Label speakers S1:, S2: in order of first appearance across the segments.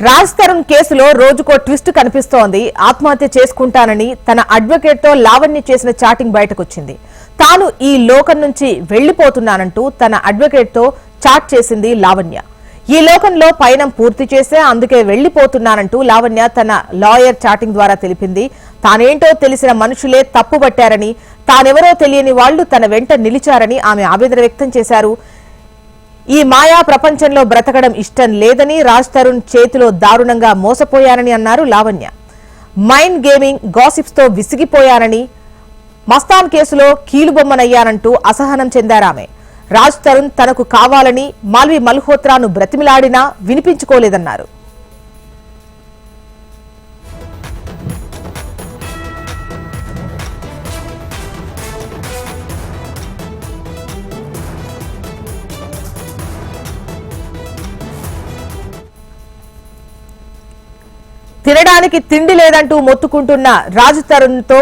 S1: రాజ్ తరుణ్ కేసులో రోజుకో ట్విస్ట్ కనిపిస్తోంది. ఆత్మహత్య చేసుకుంటానని తన అడ్వకేట్ తో లావణ్య చేసిన చాటింగ్ బయటకొచ్చింది. తాను ఈ లోకం నుంచి వెళ్లిపోతున్నానంటూ తన అడ్వకేట్ తో చాట్ చేసింది లావణ్య. ఈ లోకంలో పయనం పూర్తి చేసే అందుకే వెళ్లిపోతున్నానంటూ లావణ్య తన లాయర్ చాటింగ్ ద్వారా తెలిపింది. తానేంటో తెలిసిన మనుషులే తప్పుపట్టారని, తానెవరో తెలియని వాళ్లు తన వెంట నిలిచారని ఆమె ఆవేదన వ్యక్తం చేశారు. ఈ మాయా ప్రపంచంలో బ్రతకడం ఇష్టం లేదని, రాజ్ తరుణ్ చేతిలో దారుణంగా మోసపోయానని అన్నారు లావణ్య. మైండ్ గేమింగ్ గాసిప్స్ తో విసిగిపోయానని, మస్తాన్ కేసులో కీలుబొమ్మనయ్యానంటూ అసహనం చెందారామె. రాజ్ తరుణ్ తనకు కావాలని మాల్వి మల్హోత్రాను బ్రతిమిలాడినా వినిపించుకోలేదన్నారు. తినడానికి తిండి లేదంటూ మొత్తుకుంటున్న రాజ్ తరుణ్ తో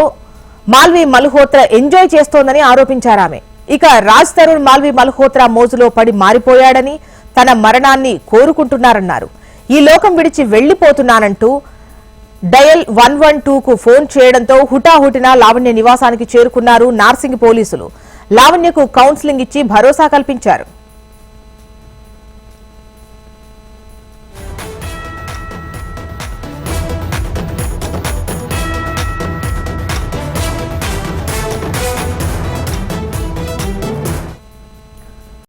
S1: మాల్వి మల్హోత్రా ఎంజాయ్ చేస్తోందని ఆరోపించారామె. ఇక రాజ్ తరుణ్ మాల్వి మల్హోత్రా మోజులో పడి మారిపోయాడని, తన మరణాన్ని కోరుకుంటున్నారన్నారు. ఈ లోకం విడిచి వెళ్లిపోతున్నానంటూ డయల్ 112కు ఫోన్ చేయడంతో హుటాహుటిన లావణ్య నివాసానికి చేరుకున్నారు నార్సింగ్ పోలీసులు. లావణ్యకు కౌన్సిలింగ్ ఇచ్చి భరోసా కల్పించారు.